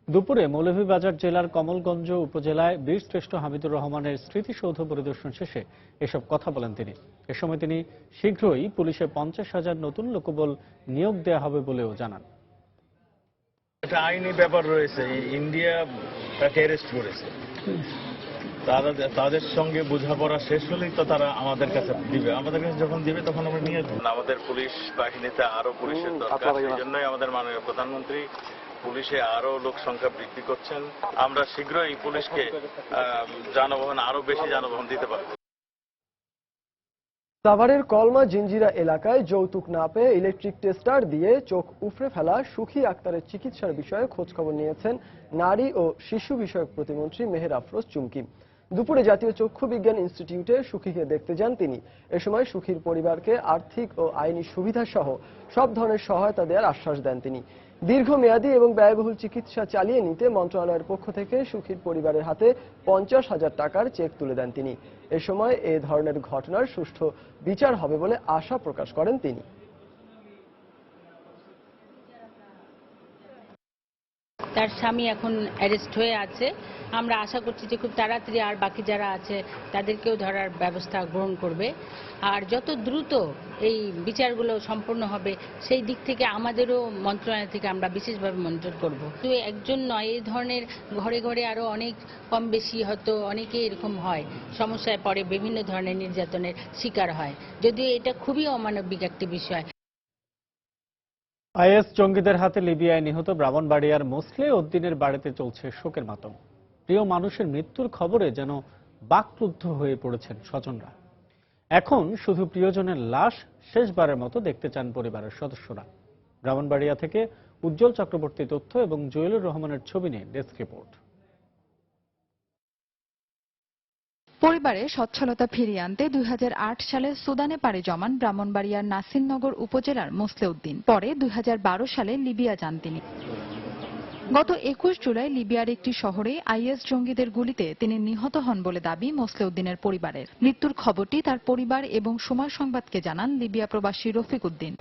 দুপুরে মৌলভীবাজার জেলার কমলগঞ্জ উপজেলায় বীরশ্রেষ্ঠ হামিদুর রহমানের স্মৃতিসৌধ পরিদর্শন শেষে এসব কথা বলেন তিনি। এ সময় তিনি শীঘ্রই পুলিশে 50,000 নতুন লোকবল নিয়োগ দেওয়া হবে বলেও জানান। একটা আইনি ব্যাপার রয়েছে, ইন্ডিয়া তাকে অ্যারেস্ট করেছে, তাদের সঙ্গে বোঝাপড়া শেষ হলেই তো তারা আমাদের কাছে দিবে, আমাদের কাছে যখন দিবে তখন আমরা নিয়ে যাবো। আমাদের পুলিশ বাহিনীতে আরো পুলিশের দরকার, সেই জন্যই আমাদের মাননীয় প্রধানমন্ত্রী পুলিশে আরো লোক সংখ্যা বৃদ্ধি করছেন। আমরা শীঘ্রই পুলিশকে যানবাহন, আরো বেশি যানবাহন দিতে পারবো। সাভারের কলমা জিঞ্জিরা এলাকায় যৌতুক না পেয়ে ইলেকট্রিক টেস্টার দিয়ে চোখ উফরে ফেলা সুখী আক্তারের চিকিৎসার বিষয়ে খোঁজখবর নিয়েছেন নারী ও শিশু বিষয়ক প্রতিমন্ত্রী মেহের আফরোজ চুমকি। দুপুরে জাতীয় চক্ষু বিজ্ঞান ইনস্টিটিউটে সুখীকে দেখতে যান তিনি। এ সময় সুখীর পরিবারকে আর্থিক ও আইনি সুবিধা সহ সব ধরনের সহায়তা দেওয়ার আশ্বাস দেন তিনি। দীর্ঘমেয়াদী এবং ব্যয়বহুল চিকিৎসা চালিয়ে নিতে মন্ত্রণালয়ের পক্ষ থেকে সুখীর পরিবারের হাতে 50,000 টাকার চেক তুলে দেন তিনি। এ সময় এ ধরনের ঘটনার সুষ্ঠু বিচার হবে বলে আশা প্রকাশ করেন তিনি। তার স্বামী এখন অ্যারেস্ট হয়ে আছে। আমরা আশা করছি যে খুব তাড়াতাড়ি আর বাকি যারা আছে তাদেরকেও ধরার ব্যবস্থা গ্রহণ করবে। আর যত দ্রুত এই বিচারগুলো সম্পূর্ণ হবে সেই দিক থেকে আমাদেরও মন্ত্রণালয় থেকে আমরা বিশেষভাবে মনিটর করব। তো একজন নয়, এই ধরনের ঘরে ঘরে আরো অনেক কম বেশি হয়তো অনেকে এরকম হয়, সমস্যায় পড়ে, বিভিন্ন ধরনের নির্যাতনের শিকার হয়, যদিও এটা খুবই অমানবিক একটি বিষয়। আইএস জঙ্গিদের হাতে লিবিয়ায় নিহত ব্রাহ্মণবাড়িয়ার মোসলে উদ্দিনের বাড়িতে চলছে শোকের মাতম। প্রিয় মানুষের মৃত্যুর খবরে যেন বাকরুদ্ধ হয়ে পড়েছেন স্বজনরা। এখন শুধু প্রিয়জনের লাশ শেষবারের মতো দেখতে চান পরিবারের সদস্যরা। ব্রাহ্মণবাড়িয়া থেকে উজ্জ্বল চক্রবর্তী তথ্য এবং জুয়েলুর রহমানের ছবি নিয়ে ডেস্ক রিপোর্ট। পরিবারে সচ্ছলতা ফিরিয়ে আনতে 2008 সালে সুদানে পাড়ি জমান ব্রাহ্মণবাড়িয়ার নাসিরনগর উপজেলার মোসলে উদ্দিন। পরে 2012 সালে লিবিয়া যান তিনি। গত 21 জুলাই লিবিয়ার একটি শহরে আইএস জঙ্গিদের গুলিতে তিনি নিহত হন বলে দাবি মোসলে উদ্দিনের পরিবারের। মৃত্যুর খবরটি তার পরিবার এবং সময় সংবাদকে জানান লিবিয়া প্রবাসী রফিক উদ্দিন।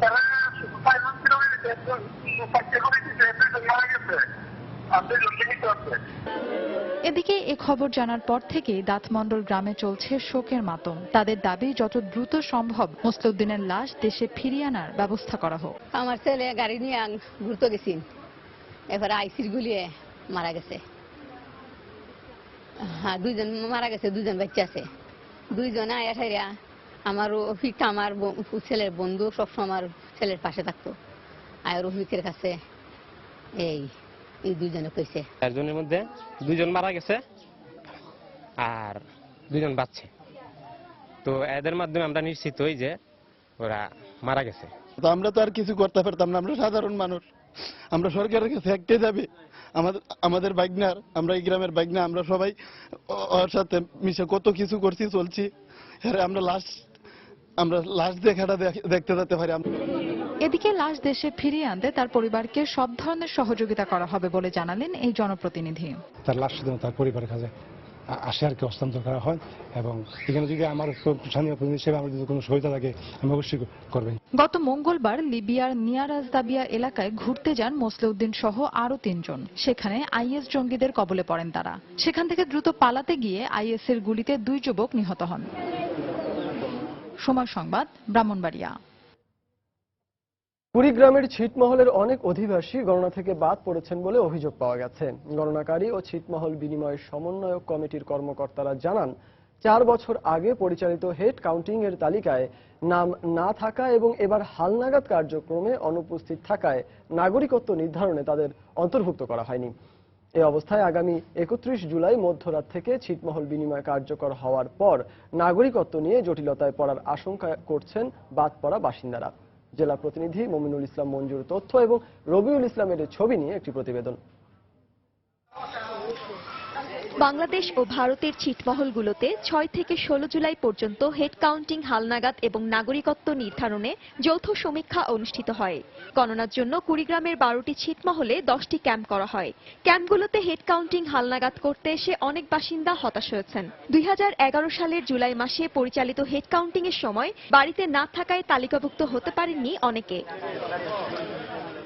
এদিকে এ খবর জানার পর থেকে দাঁতমন্ডল গ্রামে চলছে শোকের মাতম। তাদের দাবি যত দ্রুত সম্ভব মোসলে উদ্দিনের লাশ দেশে ফিরিয়ে আনার ব্যবস্থা করা হোক। আমার ছেলে গাড়ি নিয়ে ঘুরতে গেছেন, এবারে আইসির গুলিয়ে মারা গেছে। হ্যাঁ, 2 জন মারা গেছে, 2 জন বাচ্চা আছে। 2 জন আয়া আমার রফিক, আমার ছেলের বন্ধু, সবসময় আমার ছেলের পাশে থাকতো। আর রফিকের কাছে এই 2 জনে কইছে 4 জনের মধ্যে 2 জন মারা গেছে আর 2 জন বাঁচছে। তো এদের মাধ্যমে আমরা নিশ্চিত হই যে ওরা মারা গেছে। তো আমরা তো আর কিছু করতে পারতাম না, আমরা সাধারণ মানুষ। আমরা সরকারের কাছে একটা যাবে, আমাদের বাইগনার, আমরা এই গ্রামের বাইগনা, আমরা সবাই ওর সাথে মিশে কত কিছু করছি, চলছি। আমরা লাশ দেখাটা দেখতে যেতে পারি। এদিকে লাশ দেশে ফিরিয়ে আনতে তার পরিবারকে সব ধরনের সহযোগিতা করা হবে বলে জানালেন এই জনপ্রতিনিধি। তার লাশ তার পরিবারের কাছে আসে আর কি হস্তান্তর করা হয়, এবং এখানে যদি আমার স্থানীয় প্রতিনিধি হিসেবে আমার যদি কোনো সহায়তা লাগে আমি অবশ্যই করবেন। গত মঙ্গলবার লিবিয়ার নিয়া রাজদাবিয়া এলাকায় ঘুরতে যান মোসলে উদ্দিন সহ আরো 3 জন। সেখানে আইএস জঙ্গিদের কবলে পড়েন তারা। সেখান থেকে দ্রুত পালাতে গিয়ে আইএস এর গুলিতে 2 যুবক নিহত হন। সময় সংবাদ, ব্রাহ্মণবাড়িয়া। কুড়িগ্রামের ছিটমহলের অনেক অধিবাসী গণনা থেকে বাদ পড়েছেন বলে অভিযোগ পাওয়া গেছে। গণনাকারী ও ছিটমহল বিনিময় সমন্বয়ক কমিটির কর্মকর্তারা জানান, 4 বছর আগে পরিচালিত হেড কাউন্টিং এর তালিকায় নাম না থাকা এবং এবার হালনাগাদ কার্যক্রমে অনুপস্থিত থাকায় নাগরিকত্ব নির্ধারণে তাদের অন্তর্ভুক্ত করা হয়নি। এই অবস্থায় আগামী 31 জুলাই মধ্যরাত থেকে ছিটমহল বিনিময় কার্যকর হওয়ার পর নাগরিকত্ব নিয়ে জটিলতায় পড়ার আশঙ্কা করছেন বাদপড়া বাসিন্দারা। জেলা প্রতিনিধি মমিনুল ইসলাম মঞ্জুর তথ্য এবং রবিউল ইসলামের ছবি নিয়ে একটি প্রতিবেদন। বাংলাদেশ ও ভারতের ছিটমহলগুলোতে 6 থেকে 16 জুলাই পর্যন্ত হেড কাউন্টিং হালনাগাদ এবং নাগরিকত্ব নির্ধারণে যৌথ সমীক্ষা অনুষ্ঠিত হয়। গণনার জন্য কুড়িগ্রামের 12টি ছিটমহলে 10টি ক্যাম্প করা হয়। ক্যাম্পগুলোতে হেড কাউন্টিং হালনাগাদ করতে এসে অনেক বাসিন্দা হতাশ হয়েছেন। 2011 সালের জুলাই মাসে পরিচালিত হেড কাউন্টিং এর সময় বাড়িতে না থাকায় তালিকাভুক্ত হতে পারেননি অনেকে।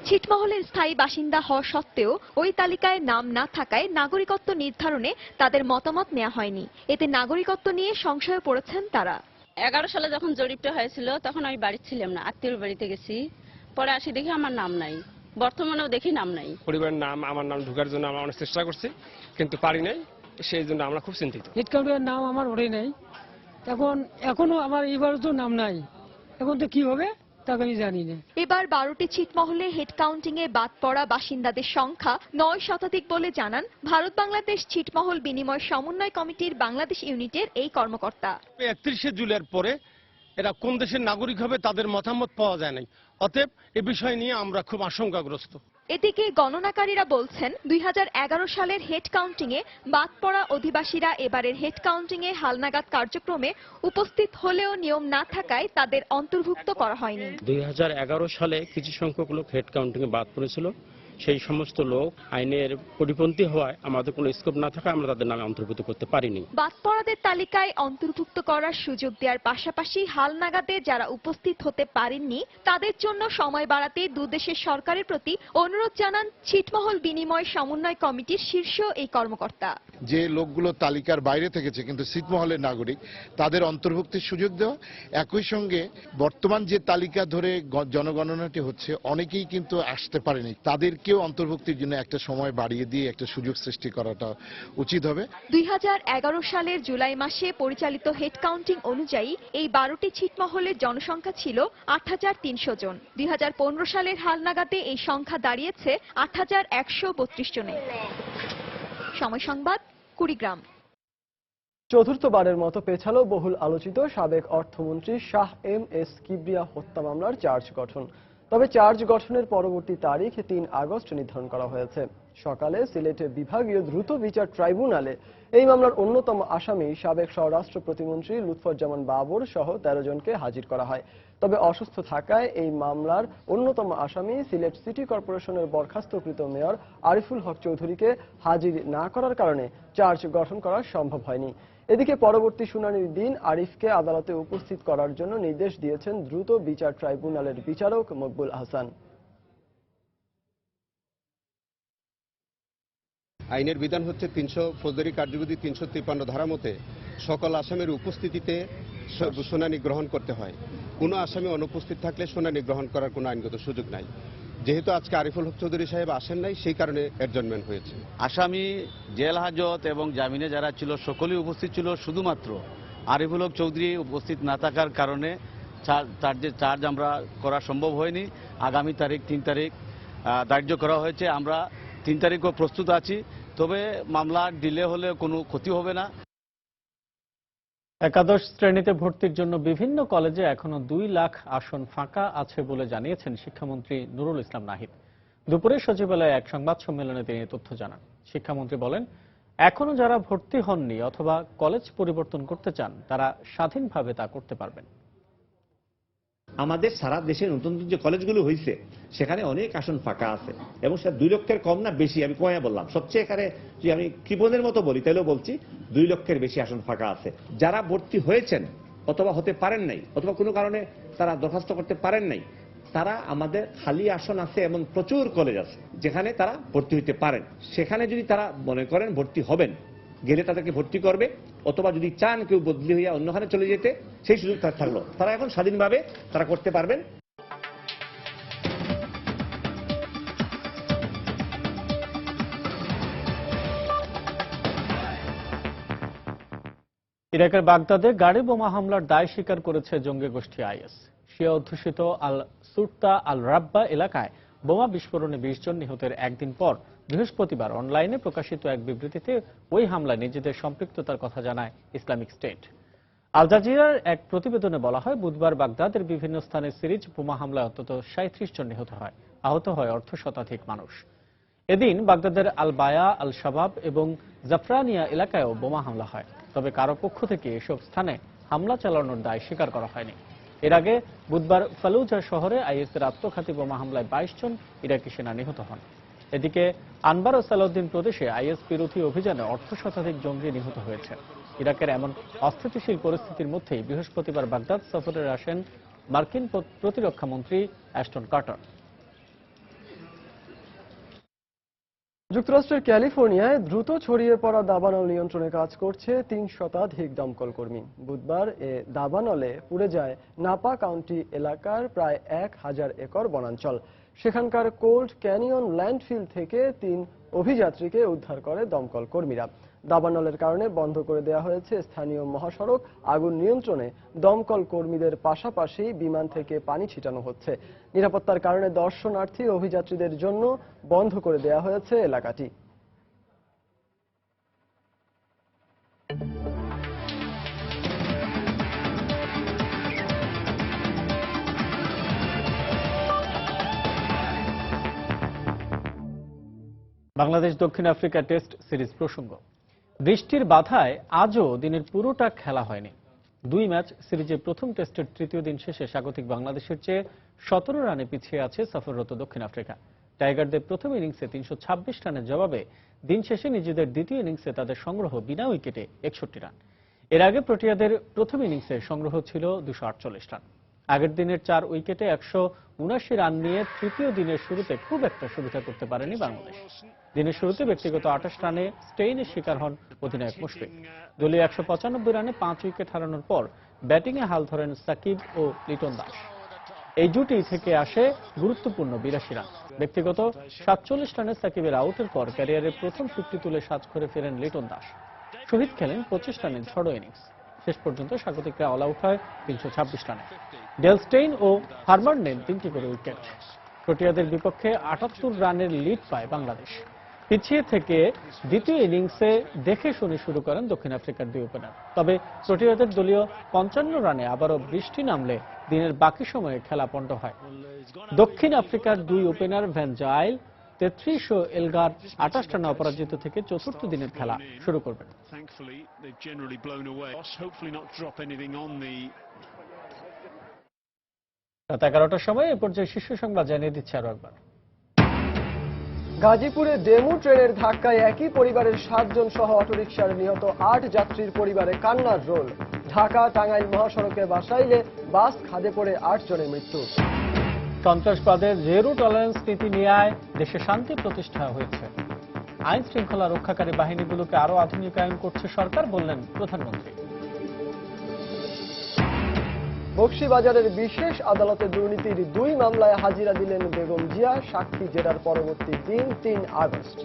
ছিটমহলের স্থায়ী বাসিন্দা হওয়া সত্ত্বেও ওই তালিকায় নাম না থাকায় নাগরিকত্ব নির্ধারণে তাদের মতামত নেওয়া হয়নি। এতে নাগরিকত্ব নিয়ে সংশয়ে পড়েছেন তারা। 11 সালে যখন জরিপটা হয়েছিল তখন আমি বাড়ি ছিলাম না, আত্মীয়র বাড়িতে গেছি। পরে আসি দেখি আমার নাম নাই, বর্তমানেও দেখি নাম নাই। পরিবারের নাম আমার নাম ঢোকার জন্য আমরা অনেক চেষ্টা করছি, কিন্তু পারি নাই। সেই জন্য আমরা খুব চিন্তিত। হেড কাউন্টের নাম আমার ওঠে নাই, এখনো আমার এবার তো নাম নাই, এখন তো কি হবে তাকে আমি জানি না। এবার 12টি ছিটমহলে হেড কাউন্টিং এ বাদ পড়া বাসিন্দাদের সংখ্যা 9 শতাধিক বলে জানান ভারত বাংলাদেশ ছিটমহল বিনিময় সমন্বয় কমিটির বাংলাদেশ ইউনিটের এই কর্মকর্তা। 31 জুলাইয়ের পরে এরা কোন দেশের নাগরিক হবে তাদের মতামত পাওয়া যায় নাই, অতএব এ বিষয় নিয়ে আমরা খুব আশঙ্কাগ্রস্ত। এদিকে গণনাকারীরা বলছেন 2011 সালের হেড কাউন্টিং এ বাদ পড়া অধিবাসীরা এবারের হেড কাউন্টিং এ হালনাগাদ কার্যক্রমে উপস্থিত হলেও নিয়ম না থাকায় তাদের অন্তর্ভুক্ত করা হয়নি। 2011 সালে কিছু সংখ্যক লোক হেড কাউন্টিং এ বাদ পড়েছিল। সেই সমস্ত লোক আইনের পরিপন্থী হওয়ায় আমাদের কোনো স্কোপ না থাকায় আমরা তাদের নামে অন্তর্ভুক্ত করতে পারিনি। বাদ পড়াদের তালিকায় অন্তর্ভুক্ত করার সুযোগ দেওয়ার পাশাপাশি হালনাগাদে যারা উপস্থিত হতে পারেননি তাদের জন্য সময় বাড়াতে দুদেশের সরকারের প্রতি অনুরোধ জানান ছিটমহল বিনিময় সমন্বয় কমিটির শীর্ষ এই কর্মকর্তা। যে লোকগুলো তালিকার বাইরে থেকেছে কিন্তু ছিটমহলের নাগরিক, তাদের অন্তর্ভুক্তির সুযোগ দেওয়া। একই সঙ্গে বর্তমান যে তালিকা ধরে জনগণনাটি হচ্ছে অনেকেই কিন্তু আসতে পারেনি, তাদেরকেও অন্তর্ভুক্তির জন্য একটা সময় বাড়িয়ে দিয়ে একটা সুযোগ সৃষ্টি করাটা উচিত হবে। 2011 সালের জুলাই মাসে পরিচালিত হেড কাউন্টিং অনুযায়ী এই 12টি ছিটমহলের জনসংখ্যা ছিল 8300 জন। 2015 সালের হালনাগাদে এই সংখ্যা দাঁড়িয়েছে 8132 জনে। সময় সংবাদ, কুড়িগ্রাম। চতুর্থবারের মতো পেছালো বহুল আলোচিত সাবেক অর্থমন্ত্রী শাহ এম এস কিবরিয়া হত্যা মামলার চার্জ গঠন। তবে চার্জ গঠনের পরবর্তী তারিখ 3 আগস্ট নির্ধারণ করা হয়েছে। সকালে সিলেটে বিভাগীয় দ্রুত বিচার ট্রাইব্যুনালে এই মামলার অন্যতম আসামি সাবেক স্বরাষ্ট্র প্রতিমন্ত্রী লুৎফুজ্জামান বাবর সহ 13 জনকে হাজির করা হয়। তবে অসুস্থ থাকায় এই মামলার অন্যতম আসামি সিলেট সিটি কর্পোরেশনের বরখাস্তকৃত মেয়র আরিফুল হক চৌধুরীকে হাজির না করার কারণে চার্জ গঠন করা সম্ভব হয়নি। এদিকে পরবর্তী শুনানির দিন আরিফকে আদালতে উপস্থিত করার জন্য নির্দেশ দিয়েছেন দ্রুত বিচার ট্রাইব্যুনালের বিচারক মকবুল আহসান। আইনের বিধান হচ্ছে 300 ফৌজদারি কার্যবিধি 353 ধারা মতে সকল আসামির উপস্থিতিতে শুনানি গ্রহণ করতে হয়। কোনো আসামি অনুপস্থিত থাকলে শুনানি গ্রহণ করার কোনো আইনগত সুযোগ নাই। যেহেতু আজকে আরিফুল হক চৌধুরী সাহেব আসেন নাই, সেই কারণে অ্যাডজমেন্ট হয়েছে। আসামি জেল হাজত এবং জামিনে যারা ছিল সকলেই উপস্থিত ছিল, শুধুমাত্র আরিফুল হক চৌধুরী উপস্থিত না থাকার কারণে তার যে চার্জ আমরা করা সম্ভব হয়নি। আগামী তারিখ 3 তারিখ ধার্য করা হয়েছে। আমরা 3 তারিখও প্রস্তুত আছি, তবে মামলা ডিলে হলে কোনো ক্ষতি হবে না। একাদশ শ্রেণীতে ভর্তির জন্য বিভিন্ন কলেজে এখনো 2 লাখ আসন ফাঁকা আছে বলে জানিয়েছেন শিক্ষামন্ত্রী নুরুল ইসলাম নাহিদ। দুপুরে সচিবালয়ে এক সংবাদ সম্মেলনে তিনি তথ্য জানান। শিক্ষামন্ত্রী বলেন, এখনো যারা ভর্তি হননি অথবা কলেজ পরিবর্তন করতে চান তারা স্বাধীনভাবে তা করতে পারবেন। আমাদের সারা দেশে নতুন যে কলেজগুলো হয়েছে সেখানে অনেক আসন ফাঁকা আছে এবং সেটা 2 লক্ষের কম না বেশি, আমি কয়া বললাম। সবচেয়ে এখানে যদি আমি কৃপণের মতো বলি তাহলেও বলছি 2 লক্ষের বেশি আসন ফাঁকা আছে। যারা ভর্তি হয়েছেন অথবা হতে পারেন নাই অথবা কোনো কারণে তারা দরখাস্ত করতে পারেন নাই, তারা আমাদের খালি আসন আছে এবং প্রচুর কলেজ আছে যেখানে তারা ভর্তি হইতে পারেন। সেখানে যদি তারা মনে করেন ভর্তি হবেন, গেলে তাদেরকে ভর্তি করবে, অথবা যদি চান কেউ বদলি হইয়া অন্যখানে চলে যেতে, সেই সুযোগ তার থাকলো। তারা এখন স্বাধীনভাবে তারা করতে পারবেন। ইরাকের বাগদাদে গাড়ি বোমা হামলার দায় স্বীকার করেছে জঙ্গি গোষ্ঠী আইএস। শিয়া অধ্যুষিত আল সুরতা আল রাব্বা এলাকায় বোমা বিস্ফোরণে 20 জন নিহতের একদিন পর বৃহস্পতিবার অনলাইনে প্রকাশিত এক বিবৃতিতে ওই হামলায় নিজেদের সম্পৃক্ততার কথা জানায় ইসলামিক স্টেট। আল জাজিরার এক প্রতিবেদনে বলা হয়, বুধবার বাগদাদের বিভিন্ন স্থানে সিরিজ বোমা হামলায় অন্তত 37 জন নিহত হয়, আহত হয় অর্ধশতাধিক মানুষ। এদিন বাগদাদের আল বায়া, আল শাবাব এবং জাফরানিয়া এলাকায়ও বোমা হামলা হয়, তবে কারো পক্ষ থেকে এসব স্থানে হামলা চালানোর দায় স্বীকার করা হয়নি। এর আগে বুধবার ফালুজা শহরে আইএসের আত্মঘাতী বোমা হামলায় 22 জন ইরাকি সেনা নিহত হন। এদিকে আনবার ও সালাউদ্দিন প্রদেশে আইএস বিরোধী অভিযানে অর্ধশতাধিক জঙ্গি নিহত হয়েছে। ইরাকের এমন অস্থিতিশীল পরিস্থিতির মধ্যেই বৃহস্পতিবার বাগদাদ সফরে আসেন মার্কিন প্রতিরক্ষা মন্ত্রী অ্যাশটন কার্টার। যুক্তরাষ্ট্রের ক্যালিফোর্নিয়ায় দ্রুত ছড়িয়ে পড়া দাবানল নিয়ন্ত্রণে কাজ করছে 3 শতাধিক দমকল কর্মী। বুধবার এ দাবানলে পুড়ে যায় নাপা কাউন্টি এলাকার প্রায় 1000 একর বনাঞ্চল। সেখানকার কোল্ড ক্যানিয়ন ল্যান্ডফিল থেকে 3 অভিযাত্রীকে উদ্ধার করে দমকল কর্মীরা। দাবানলের কারণে বন্ধ করে দেওয়া হয়েছে স্থানীয় মহাসড়ক। আগুন নিয়ন্ত্রণে দমকল কর্মীদের পাশাপাশি বিমান থেকে পানি ছিটানো হচ্ছে। নিরাপত্তার কারণে দর্শনার্থী অভিযাত্রীদের জন্য বন্ধ করে দেওয়া হয়েছে এলাকাটি। বাংলাদেশ দক্ষিণ আফ্রিকা টেস্ট সিরিজ প্রসঙ্গ। বৃষ্টির বাধায় আজও দিনের পুরোটা খেলা হয়নি। 2 ম্যাচ সিরিজের প্রথম টেস্টের তৃতীয় দিন শেষে স্বাগতিক বাংলাদেশের চেয়ে 17 রানে পিছিয়ে আছে সফররত দক্ষিণ আফ্রিকা। টাইগারদের প্রথম ইনিংসে 326 রানের জবাবে দিন শেষে নিজেদের দ্বিতীয় ইনিংসে তাদের সংগ্রহ বিনা উইকেটে 61 রান। এর আগে প্রোটিয়াদের প্রথম ইনিংসে সংগ্রহ ছিল 248 রান। আগের দিনের 4 উইকেটে 179 রান নিয়ে তৃতীয় দিনের শুরুতে খুব একটা সুবিধা করতে পারেনি বাংলাদেশ। দিনের শুরুতে ব্যক্তিগত 28 রানে স্টেইনের শিকার হন অধিনায়ক মুশফিক। দলীয় 195 রানে 5 উইকেট হারানোর পর ব্যাটিংয়ে হাল ধরেন সাকিব ও লিটন দাস। এই জুটি থেকে আসে গুরুত্বপূর্ণ 82 রান। ব্যক্তিগত 47 রানে সাকিবের আউটের পর ক্যারিয়ারের প্রথম 50 তুলে সাজঘরে ফেরেন লিটন দাস। শহীদ খেলেন 25 রানের ঝড়ো ইনিংস। শেষ পর্যন্ত স্বাগতিকরা অল আউট হয় 326 রানে। ডেল স্টেইন ও হারমার নেন 3টি করে উইকেট। প্রোটিয়াদের বিপক্ষে 78 রানের লিড পায় বাংলাদেশ। পিছিয়ে থেকে দ্বিতীয় ইনিংসে দেখে শুনে শুরু করেন দক্ষিণ আফ্রিকার 2 ওপেনার। তবে প্রোটিয়াদের দলীয় 55 রানে আবারও বৃষ্টি নামলে দিনের বাকি সময়ে খেলা পণ্ড হয়। দক্ষিণ আফ্রিকার 2 ওপেনার ভ্যান জাইল 33 ও এলগার 28 রানে অপরাজিত থেকে চতুর্থ দিনের খেলা শুরু করবেন। রাত 11টার সময় এ পর্যায়ে শীর্ষ সংবাদ জানিয়ে দিচ্ছে আরো একবার। গাজীপুরে ডেমু ট্রেনের ধাক্কায় একই পরিবারের 7 জন সহ অটোরিকশার নিহত 8 যাত্রীর পরিবারে কান্নার রোল। ঢাকা টাঙ্গাইল মহাসড়কে বাসাইলে বাস খাদে পড়ে 8 জনের মৃত্যু। সন্ত্রাসবাদের জিরো টলারেন্স নীতি নিয়ে দেশে শান্তি প্রতিষ্ঠা হয়েছে। আইন শৃঙ্খলা রক্ষাকারী বাহিনীগুলোকে আরো আধুনিকায়ন করছে সরকার, বললেন প্রধানমন্ত্রী। বকশীবাজারের বিশেষ আদালতে দুর্নীতির 2 মামলায় হাজিরা দিলেন বেগম জিয়া। সাক্ষী জেরার পরবর্তী দিন 3 আগস্ট।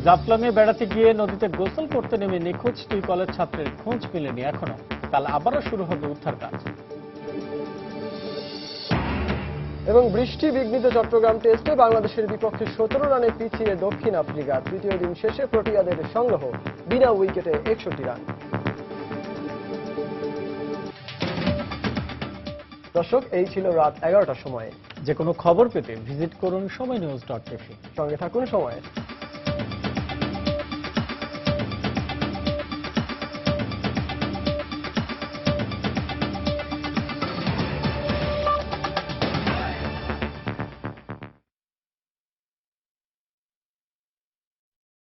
জাফলংয়ে বেড়াতে গিয়ে নদীতে গোসল করতে নেমে নিখোঁজ 2 কলেজ ছাত্রের খোঁজ মেলেনি এখনো। কাল আবারও শুরু হবে উদ্ধার কাজ। এবং বৃষ্টি বিঘ্নিত চট্টগ্রাম টেস্টে বাংলাদেশের বিপক্ষে 17 রানে পিছিয়ে দক্ষিণ আফ্রিকা। তৃতীয় দিন শেষে প্রোটিয়াদের সংগ্রহ বিনা উইকেটে 61 রান। দর্শক, এই ছিল রাত 11টার সময়। যে কোনো খবর পেতে ভিজিট করুন সময়নিউজ.tv। সঙ্গে থাকুন সময়।